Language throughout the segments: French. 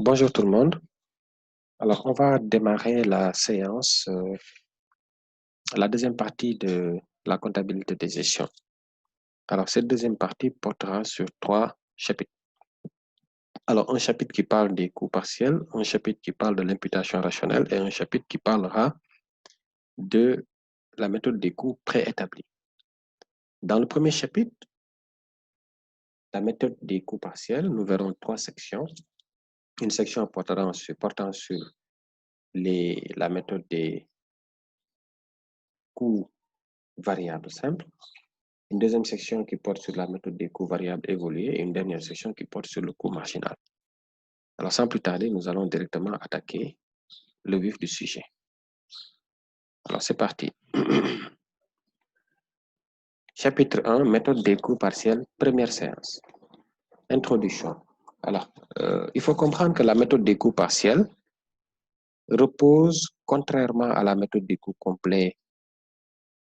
Bonjour tout le monde. Alors, on va démarrer la séance, la deuxième partie de la comptabilité de gestion. Alors, cette deuxième partie portera sur 3 chapitres. Alors, un chapitre qui parle des coûts partiels, un chapitre qui parle de l'imputation rationnelle et un chapitre qui parlera de la méthode des coûts préétablis. Dans le premier chapitre, la méthode des coûts partiels, nous verrons 3 sections. Une section portant sur la méthode des coûts variables simples. Une deuxième section qui porte sur la méthode des coûts variables évolués et une dernière section qui porte sur le coût marginal. Alors, sans plus tarder, nous allons directement attaquer le vif du sujet. Alors, c'est parti. Chapitre 1, méthode des coûts partiels, première séance. Introduction. Alors, il faut comprendre que la méthode des coûts partiels repose, contrairement à la méthode des coûts complets,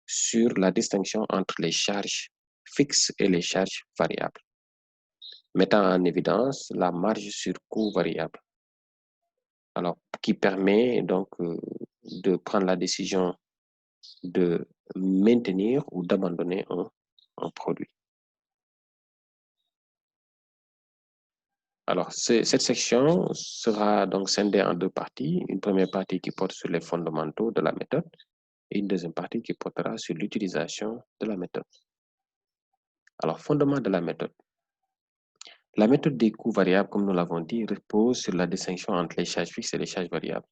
sur la distinction entre les charges fixes et les charges variables, mettant en évidence la marge sur coût variable. Alors, qui permet donc de prendre la décision de maintenir ou d'abandonner un produit. Alors, cette section sera donc scindée en 2 parties. Une première partie qui porte sur les fondamentaux de la méthode et une deuxième partie qui portera sur l'utilisation de la méthode. Alors, fondement de la méthode. La méthode des coûts variables, comme nous l'avons dit, repose sur la distinction entre les charges fixes et les charges variables.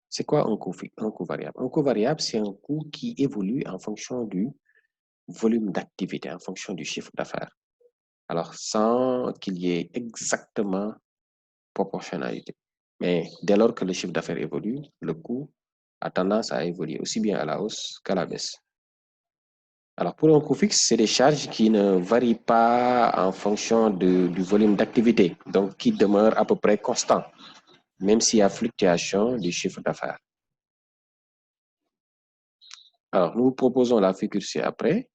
C'est quoi un coût variable? Un coût variable, c'est un coût qui évolue en fonction du volume d'activité, en fonction du chiffre d'affaires. Alors, sans qu'il y ait exactement proportionnalité. Mais dès lors que le chiffre d'affaires évolue, le coût a tendance à évoluer aussi bien à la hausse qu'à la baisse. Alors, pour un coût fixe, c'est des charges qui ne varient pas en fonction du volume d'activité, donc qui demeurent à peu près constants, même s'il y a fluctuation du chiffre d'affaires. Alors, nous vous proposons la figure ci-après.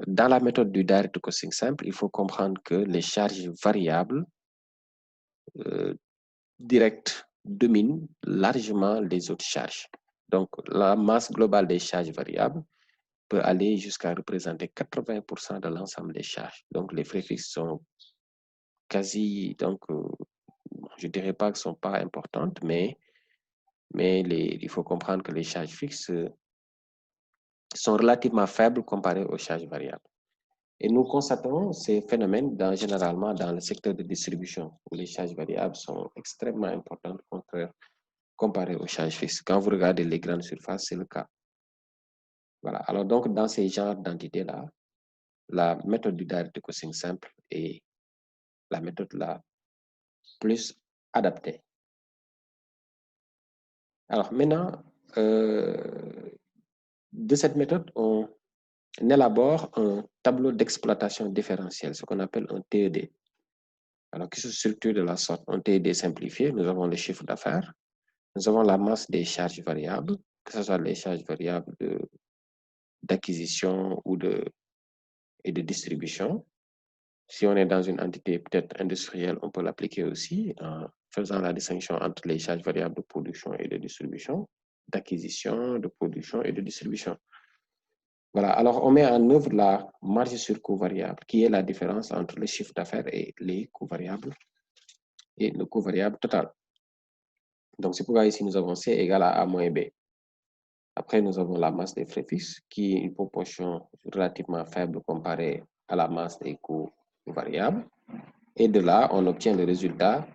Dans la méthode du direct costing simple, il faut comprendre que les charges variables directes dominent largement les autres charges. Donc, la masse globale des charges variables peut aller jusqu'à représenter 80% de l'ensemble des charges. Donc, les frais fixes sont quasi, donc, je ne dirais pas qu'elles ne sont pas importantes, mais il faut comprendre que les charges fixes sont relativement faibles comparées aux charges variables. Et nous constatons ces phénomènes généralement dans le secteur de distribution, où les charges variables sont extrêmement importantes comparées aux charges fixes. Quand vous regardez les grandes surfaces, c'est le cas. Voilà. Alors donc, dans ces genres d'entités-là, la méthode du direct costing simple est la méthode la plus adaptée. Alors maintenant, de cette méthode, on élabore un tableau d'exploitation différentielle, ce qu'on appelle un TED. Alors, qui se structure de la sorte, un TED simplifié, nous avons le chiffre d'affaires, nous avons la masse des charges variables, que ce soit les charges variables d'acquisition et de distribution. Si on est dans une entité peut-être industrielle, on peut l'appliquer aussi en faisant la distinction entre les charges variables de production et de distribution, d'acquisition, de production et de distribution. Voilà, alors on met en œuvre la marge sur coût variable, qui est la différence entre le chiffre d'affaires et les coûts variables et le coût variable total. Donc, c'est pourquoi ici, nous avons C égale à A moins B. Après, nous avons la masse des frais fixes, qui est une proportion relativement faible comparée à la masse des coûts variables. Et de là, on obtient le résultat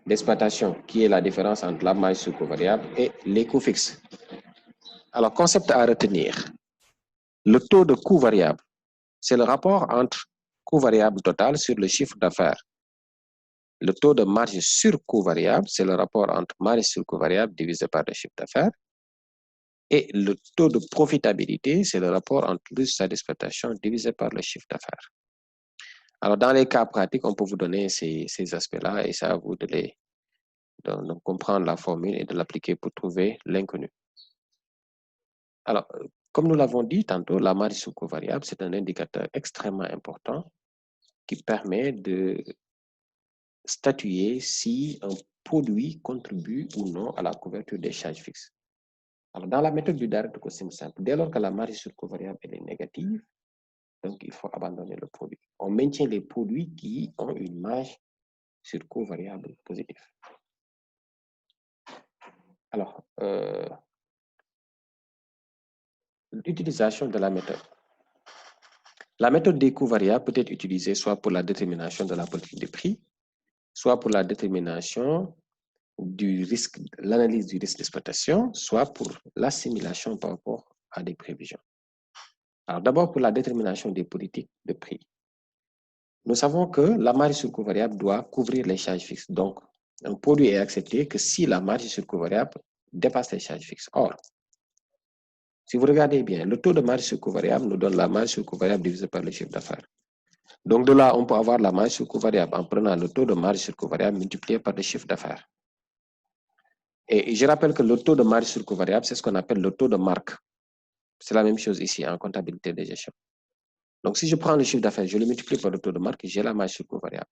d'exploitation, qui est la différence entre la marge sur coût variable et les coûts fixes. Alors, concept à retenir. Le taux de coût variable, c'est le rapport entre coût variable total sur le chiffre d'affaires. Le taux de marge sur coût variable, c'est le rapport entre marge sur coût variable divisé par le chiffre d'affaires. Et le taux de profitabilité, c'est le rapport entre le résultat d'exploitation divisé par le chiffre d'affaires. Alors, dans les cas pratiques, on peut vous donner ces aspects-là et c'est à vous de comprendre la formule et de l'appliquer pour trouver l'inconnu. Alors, comme nous l'avons dit tantôt, la marge sur coût variable, c'est un indicateur extrêmement important qui permet de statuer si un produit contribue ou non à la couverture des charges fixes. Alors, dans la méthode du direct costing simple, dès lors que la marge sur coût variable elle est négative, donc il faut abandonner le produit. On maintient les produits qui ont une marge sur coût variable positive. Alors, l'utilisation de la méthode. La méthode des coûts variables peut être utilisée soit pour la détermination de la politique de prix, soit pour la détermination du risque, l'analyse du risque d'exploitation, soit pour l'assimilation par rapport à des prévisions. Alors, d'abord, pour la détermination des politiques de prix. Nous savons que la marge sur coût variable doit couvrir les charges fixes. Donc, un produit est accepté que si la marge sur coût variable dépasse les charges fixes. Or, si vous regardez bien, le taux de marge sur coût variable nous donne la marge sur coût variable divisé par le chiffre d'affaires. Donc, de là, on peut avoir la marge sur coût variable en prenant le taux de marge sur coût variable multiplié par le chiffre d'affaires. Et je rappelle que le taux de marge sur coût variable, c'est ce qu'on appelle le taux de marque. C'est la même chose ici en comptabilité de gestion. Donc, si je prends le chiffre d'affaires, je le multiplie par le taux de marque, j'ai la marge sur coût variable.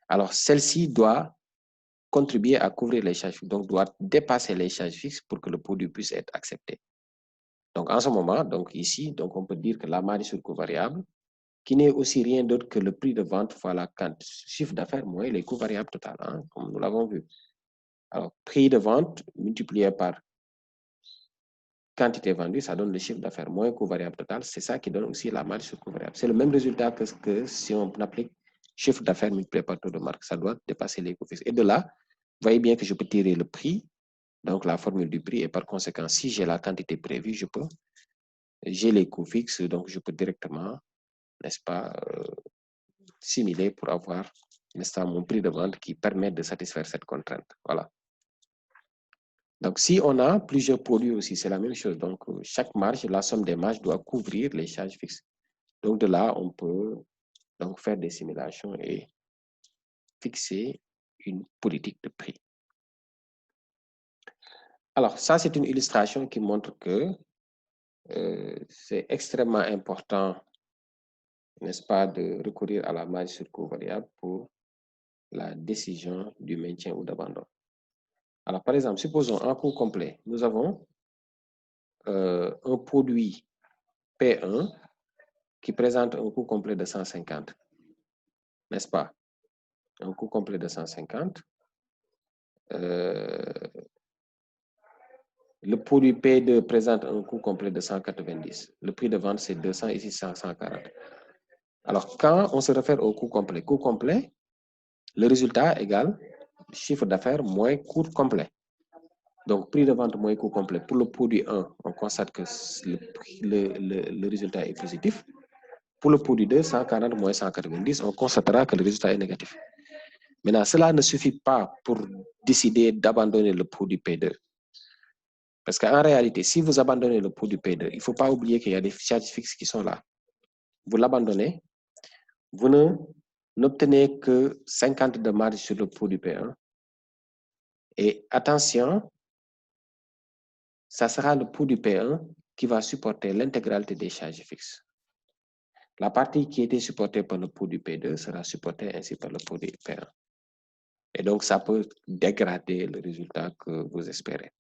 Alors, celle-ci doit contribuer à couvrir les charges fixes, donc doit dépasser les charges fixes pour que le produit puisse être accepté. Donc, en ce moment, donc ici, donc on peut dire que la marge sur coût variable, qui n'est aussi rien d'autre que le prix de vente fois la chiffre d'affaires moins les coûts variables total, hein, comme nous l'avons vu. Alors, prix de vente multiplié par quantité vendue, ça donne le chiffre d'affaires moins coût variable total. C'est ça qui donne aussi la marge sur coût variable. C'est le même résultat que si on applique chiffre d'affaires multiplié par taux de marque. Ça doit dépasser les coûts fixes. Et de là, vous voyez bien que je peux tirer le prix, donc la formule du prix, et par conséquent, si j'ai la quantité prévue, j'ai les coûts fixes, donc je peux directement, n'est-ce pas, simuler pour avoir, n'est-ce pas, mon prix de vente qui permet de satisfaire cette contrainte. Voilà. Donc, si on a plusieurs produits aussi, c'est la même chose. Donc, chaque marge, la somme des marges doit couvrir les charges fixes. Donc, de là, on peut donc faire des simulations et fixer une politique de prix. Alors, ça, c'est une illustration qui montre que c'est extrêmement important, n'est-ce pas, de recourir à la marge sur coût variable pour la décision du maintien ou d'abandon. Alors, par exemple, supposons en coût complet, nous avons un produit P1 qui présente un coût complet de 150, n'est-ce pas? Un coût complet de 150. Le produit P2 présente un coût complet de 190. Le prix de vente, c'est 200, ici 140. Alors, quand on se réfère au coût complet, le résultat égale chiffre d'affaires moins coût complet. Donc, prix de vente moins coût complet. Pour le produit 1, on constate que le résultat est positif. Pour le produit 2, 140 moins 190, on constatera que le résultat est négatif. Maintenant, cela ne suffit pas pour décider d'abandonner le produit P2. Parce qu'en réalité, si vous abandonnez le produit P2, il ne faut pas oublier qu'il y a des charges fixes qui sont là. Vous l'abandonnez, vous n'obtenez que 50 de marge sur le produit P1. Et attention, ça sera le produit P1 qui va supporter l'intégralité des charges fixes. La partie qui était supportée par le produit P2 sera supportée ainsi par le produit P1. Et donc, ça peut dégrader le résultat que vous espérez.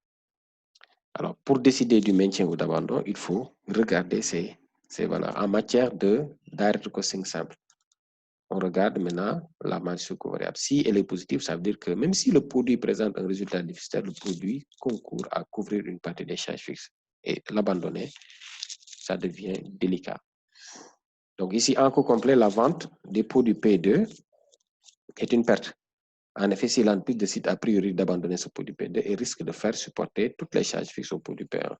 Alors, pour décider du maintien ou d'abandon, il faut regarder ces valeurs. En matière de direct costing simple, on regarde maintenant la marge sur coût variable. Si elle est positive, ça veut dire que même si le produit présente un résultat déficitaire, le produit concourt à couvrir une partie des charges fixes. Et l'abandonner, ça devient délicat. Donc ici, en coût complet, la vente des produits P2 est une perte. En effet, si l'entreprise décide a priori d'abandonner ce produit P2, elle risque de faire supporter toutes les charges fixes au produit P1.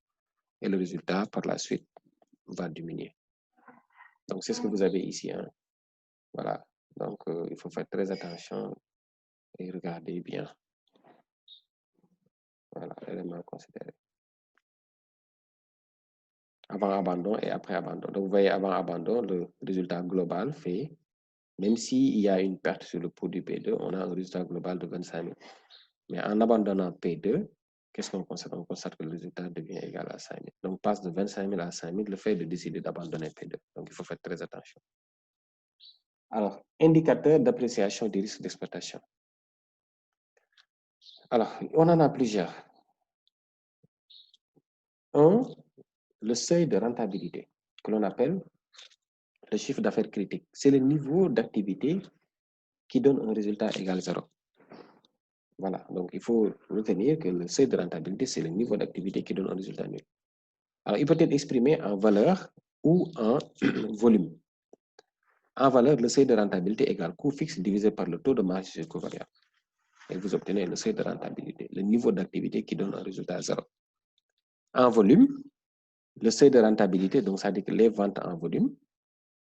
Et le résultat, par la suite, va diminuer. Donc, c'est ce que vous avez ici. Hein. Voilà. Donc, il faut faire très attention et regarder bien. Voilà, éléments considérés. Avant abandon et après abandon. Donc, vous voyez, avant abandon, le résultat global fait, même s'il y a une perte sur le produit P2, on a un résultat global de 25 000. Mais en abandonnant P2, qu'est-ce qu'on constate? On constate que le résultat devient égal à 5 000. Donc, on passe de 25 000 à 5 000, le fait de décider d'abandonner P2. Donc, il faut faire très attention. Alors, indicateur d'appréciation du risque d'exploitation. Alors, on en a plusieurs. Un, le seuil de rentabilité, que l'on appelle le chiffre d'affaires critique. C'est le niveau d'activité qui donne un résultat égal 0. Voilà, donc il faut retenir que le seuil de rentabilité, c'est le niveau d'activité qui donne un résultat nul. Alors, il peut être exprimé en valeur ou en volume. En valeur, le seuil de rentabilité égale coût fixe divisé par le taux de marge sur coût variable. Et vous obtenez le seuil de rentabilité, le niveau d'activité qui donne un résultat 0. En volume, le seuil de rentabilité, donc ça dit que les ventes en volume,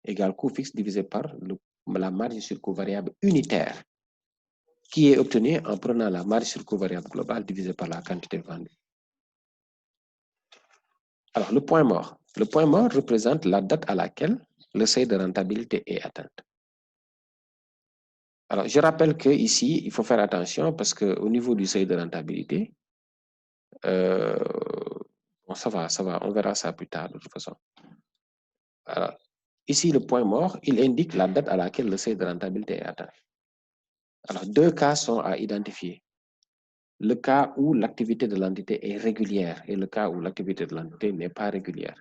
égale coût fixe divisé par la marge sur coût variable unitaire, qui est obtenu en prenant la marge sur coût variable globale divisé par la quantité vendue. Alors, le point mort. Le point mort représente la date à laquelle le seuil de rentabilité est atteint. Alors, je rappelle qu'ici, il faut faire attention parce qu'au niveau du seuil de rentabilité, bon, ça va, on verra ça plus tard de toute façon. Alors, ici, le point mort, il indique la date à laquelle le seuil de rentabilité est atteint. Alors, deux cas sont à identifier. Le cas où l'activité de l'entité est régulière et le cas où l'activité de l'entité n'est pas régulière.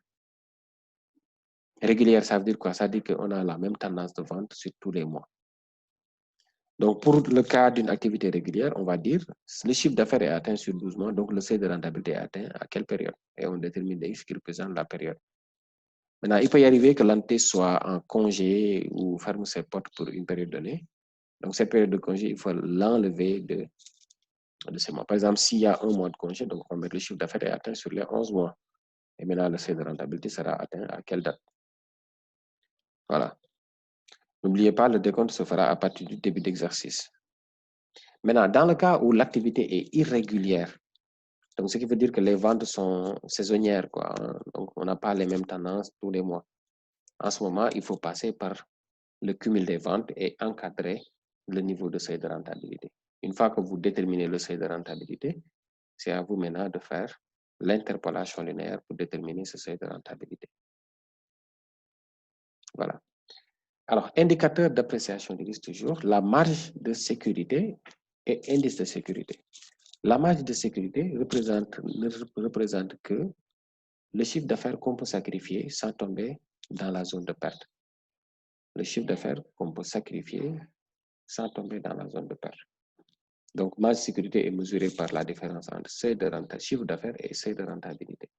Régulière, ça veut dire quoi? Ça veut dire qu'on a la même tendance de vente sur tous les mois. Donc, pour le cas d'une activité régulière, on va dire le chiffre d'affaires est atteint sur 12 mois, donc le seuil de rentabilité est atteint à quelle période? Et on détermine des X qui représentent la période. Maintenant, il peut y arriver que l'entité soit en congé ou ferme ses portes pour une période donnée. Donc, cette période de congé, il faut l'enlever de ces mois. Par exemple, s'il y a un mois de congé, donc on va mettre le chiffre d'affaires est atteint sur les 11 mois. Et maintenant, le seuil de rentabilité sera atteint à quelle date? Voilà. N'oubliez pas, le décompte se fera à partir du début d'exercice. Maintenant, dans le cas où l'activité est irrégulière, donc ce qui veut dire que les ventes sont saisonnières, quoi, hein, donc on n'a pas les mêmes tendances tous les mois. En ce moment, il faut passer par le cumul des ventes et encadrer le niveau de seuil de rentabilité. Une fois que vous déterminez le seuil de rentabilité, c'est à vous maintenant de faire l'interpolation linéaire pour déterminer ce seuil de rentabilité. Voilà. Alors, indicateur d'appréciation du risque toujours, la marge de sécurité et indice de sécurité. La marge de sécurité ne représente que le chiffre d'affaires qu'on peut sacrifier sans tomber dans la zone de perte. Le chiffre d'affaires qu'on peut sacrifier sans tomber dans la zone de perte. Donc, marge de sécurité est mesurée par la différence entre seuil de chiffre d'affaires et seuil de rentabilité.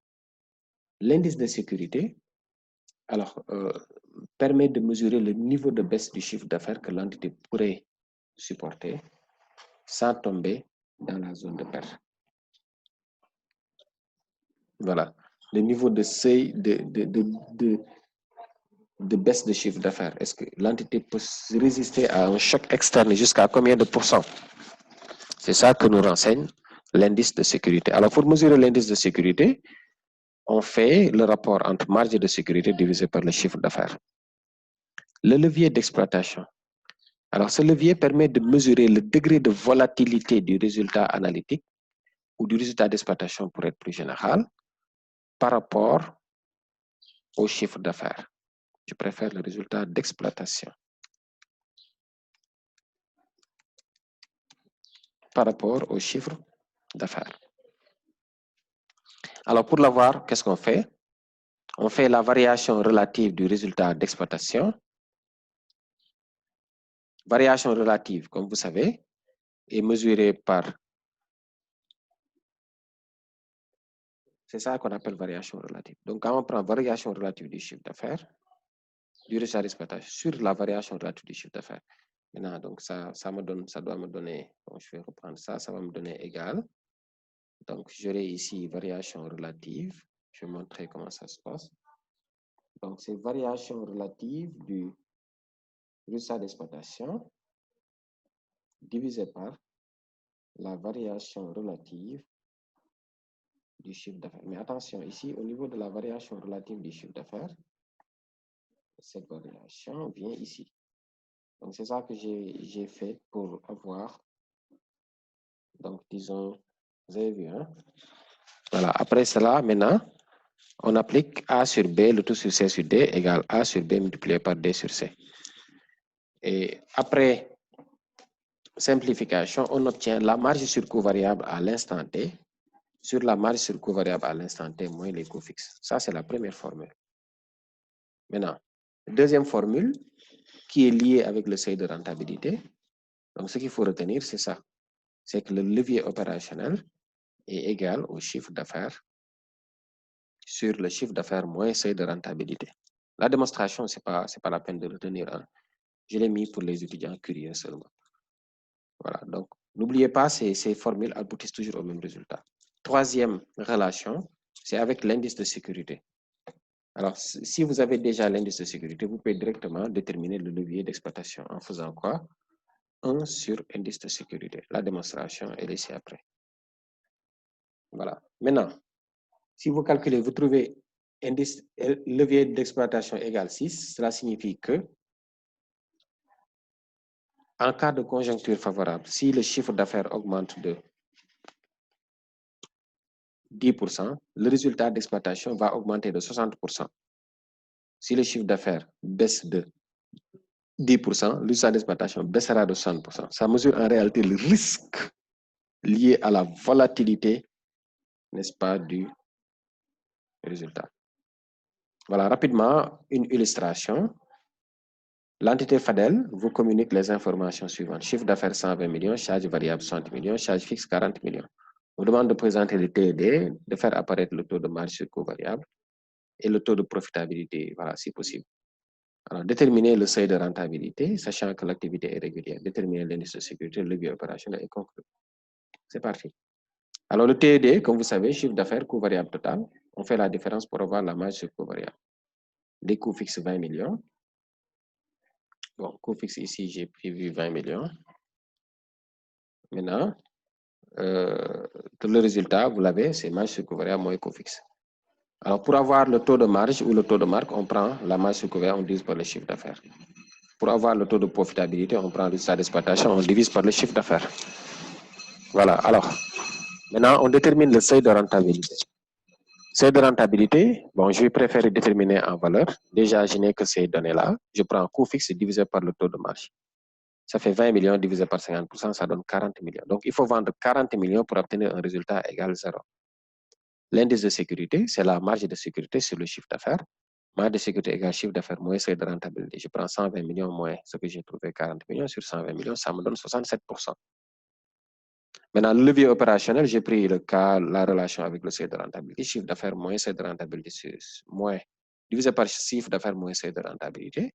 L'indice de sécurité, alors, permet de mesurer le niveau de baisse du chiffre d'affaires que l'entité pourrait supporter sans tomber dans la zone de perte. Voilà, le niveau de seuil de baisse de chiffre d'affaires. Est-ce que l'entité peut résister à un choc externe jusqu'à combien de pourcents? C'est ça que nous renseigne l'indice de sécurité. Alors, pour mesurer l'indice de sécurité, on fait le rapport entre marge de sécurité divisé par le chiffre d'affaires. Le levier d'exploitation. Alors, ce levier permet de mesurer le degré de volatilité du résultat analytique ou du résultat d'exploitation pour être plus général par rapport au chiffre d'affaires. Je préfère le résultat d'exploitation par rapport au chiffre d'affaires. Alors, pour l'avoir, qu'est-ce qu'on fait? On fait la variation relative du résultat d'exploitation. Variation relative, comme vous savez, est mesurée par... C'est ça qu'on appelle variation relative. Donc, quand on prend variation relative du chiffre d'affaires, du résultat d'exploitation sur la variation relative du chiffre d'affaires. Maintenant, donc ça doit me donner, bon, je vais reprendre ça, ça va me donner égal. Donc, j'aurai ici variation relative. Je vais montrer comment ça se passe. Donc, c'est variation relative du résultat d'exploitation divisé par la variation relative du chiffre d'affaires. Mais attention, ici, au niveau de la variation relative du chiffre d'affaires, cette variation vient ici. Donc, c'est ça que j'ai fait pour avoir, donc, disons, vous avez vu, hein? Voilà, après cela, maintenant, on applique A sur B, le tout sur C sur D égale A sur B multiplié par D sur C. Et après simplification, on obtient la marge sur coût variable à l'instant T sur la marge sur coût variable à l'instant T moins les coûts fixes. Ça, c'est la première formule. Maintenant, deuxième formule qui est liée avec le seuil de rentabilité. Donc, ce qu'il faut retenir, c'est ça. C'est que le levier opérationnel est égal au chiffre d'affaires sur le chiffre d'affaires moins seuil de rentabilité. La démonstration, c'est pas la peine de retenir. Hein. Je l'ai mis pour les étudiants curieux seulement. Voilà, donc n'oubliez pas, ces formules aboutissent toujours au même résultat. Troisième relation, c'est avec l'indice de sécurité. Alors, si vous avez déjà l'indice de sécurité, vous pouvez directement déterminer le levier d'exploitation en faisant quoi? 1 sur indice de sécurité. La démonstration est laissée après. Voilà. Maintenant, si vous calculez, vous trouvez indice, levier d'exploitation égale 6, cela signifie que en cas de conjoncture favorable, si le chiffre d'affaires augmente de 10%, le résultat d'exploitation va augmenter de 60%. Si le chiffre d'affaires baisse de 10%, le résultat d'exploitation baissera de 60%. Ça mesure en réalité le risque lié à la volatilité, n'est-ce pas, du résultat. Voilà, rapidement, une illustration. L'entité FADEL vous communique les informations suivantes. Chiffre d'affaires 120 millions, charge variable 60 millions, charge fixe 40 millions. On vous demande de présenter le TED, de faire apparaître le taux de marge sur coût variable et le taux de profitabilité, voilà, si possible. Alors, déterminer le seuil de rentabilité, sachant que l'activité est régulière. Déterminer l'indice de sécurité, le levier opérationnel et conclu. C'est parti. Alors, le TED, comme vous savez, chiffre d'affaires, coût variable total. On fait la différence pour avoir la marge sur coût variable. Les coûts fixes 20 millions. Bon, coût fixe ici, j'ai prévu 20 millions. Maintenant, le résultat, vous l'avez, c'est marge sur coût variable moins coût fixe. Alors, pour avoir le taux de marge ou le taux de marque, on prend la marge sur coût variable, on divise par le chiffre d'affaires. Pour avoir le taux de profitabilité, on prend le résultat d'exploitation, on divise par le chiffre d'affaires. Voilà, alors, maintenant, on détermine le seuil de rentabilité. Seuil de rentabilité, bon, je vais préférer déterminer en valeur. Déjà, je n'ai que ces données-là. Je prends coût fixe divisé par le taux de marge. Ça fait 20 millions divisé par 50%, ça donne 40 millions. Donc, il faut vendre 40 millions pour obtenir un résultat égal 0. L'indice de sécurité, c'est la marge de sécurité sur le chiffre d'affaires. Marge de sécurité égale chiffre d'affaires moins seuil de rentabilité. Je prends 120 millions moins ce que j'ai trouvé, 40 millions sur 120 millions, ça me donne 67%. Maintenant, le levier opérationnel, j'ai pris le cas, la relation avec le seuil de rentabilité, chiffre d'affaires moins seuil de rentabilité, moins, divisé par chiffre d'affaires moins seuil de rentabilité,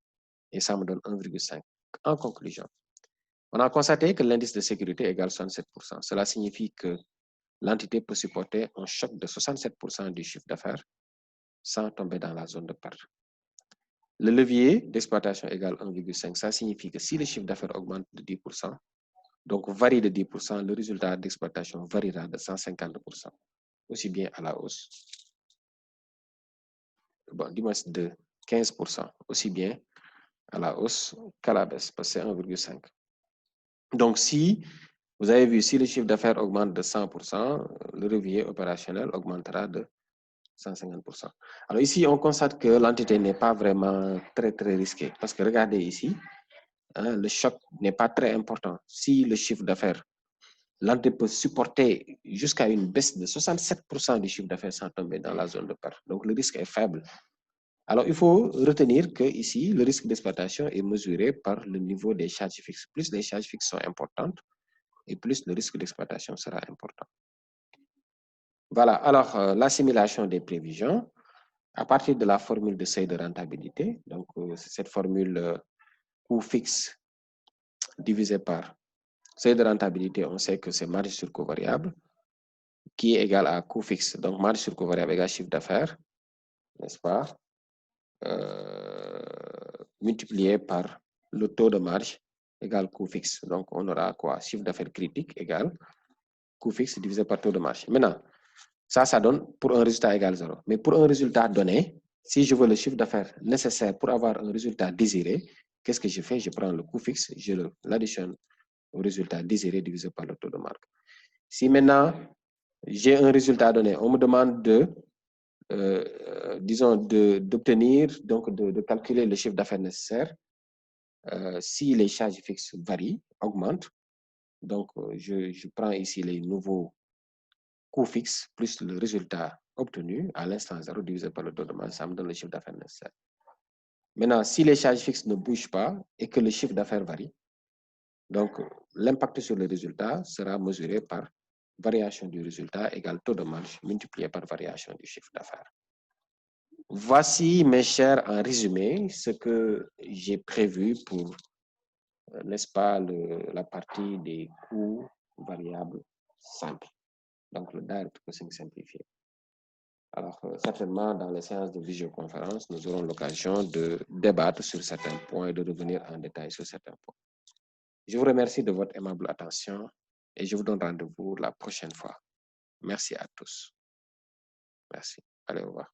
et ça me donne 1,5. En conclusion, on a constaté que l'indice de sécurité égale 67%. Cela signifie que l'entité peut supporter un choc de 67% du chiffre d'affaires sans tomber dans la zone de perte. Le levier d'exploitation égale 1,5. Ça signifie que si le chiffre d'affaires augmente de 10%, donc varie de 10%, le résultat d'exploitation variera de 150%, aussi bien à la hausse, bon, du moins de 15%, aussi bien à la hausse qu'à la baisse, parce que c'est 1,5. Donc, si vous avez vu, si le chiffre d'affaires augmente de 100%, le levier opérationnel augmentera de 150%. Alors ici, on constate que l'entité n'est pas vraiment très risquée, parce que regardez ici, hein, le choc n'est pas très important. Si le chiffre d'affaires, l'entité peut supporter jusqu'à une baisse de 67% du chiffre d'affaires sans tomber dans la zone de perte. Donc le risque est faible. Alors il faut retenir que ici, le risque d'exploitation est mesuré par le niveau des charges fixes. Plus les charges fixes sont importantes, et plus le risque d'exploitation sera important. Voilà, alors l'assimilation des prévisions à partir de la formule de seuil de rentabilité. Donc, cette formule coût fixe divisé par seuil de rentabilité, on sait que c'est marge sur coût variable qui est égal à coût fixe. Donc, marge sur coût variable égale chiffre d'affaires, n'est-ce pas, multiplié par le taux de marge égale coût fixe. Donc, on aura quoi? Chiffre d'affaires critique égale coût fixe divisé par taux de marge. Maintenant, ça donne pour un résultat égal 0. Mais pour un résultat donné, si je veux le chiffre d'affaires nécessaire pour avoir un résultat désiré, qu'est-ce que je fais? Je prends le coût fixe, je l'additionne au résultat désiré divisé par le taux de marge. Si maintenant, j'ai un résultat donné, on me demande d'obtenir, donc de calculer le chiffre d'affaires nécessaire, Si les charges fixes varient, augmentent, donc je prends ici les nouveaux coûts fixes plus le résultat obtenu à l'instant 0 divisé par le taux de marge, ça me donne le chiffre d'affaires nécessaire. Maintenant, si les charges fixes ne bougent pas et que le chiffre d'affaires varie, donc l'impact sur le résultat sera mesuré par variation du résultat égale taux de marge multiplié par variation du chiffre d'affaires. Voici, mes chers, en résumé, ce que j'ai prévu pour, n'est-ce pas, la partie des coûts variables simples. Donc, le direct costing simplifié. Alors, certainement, dans les séances de visioconférence, nous aurons l'occasion de débattre sur certains points et de revenir en détail sur certains points. Je vous remercie de votre aimable attention et je vous donne rendez-vous la prochaine fois. Merci à tous. Merci. Allez, au revoir.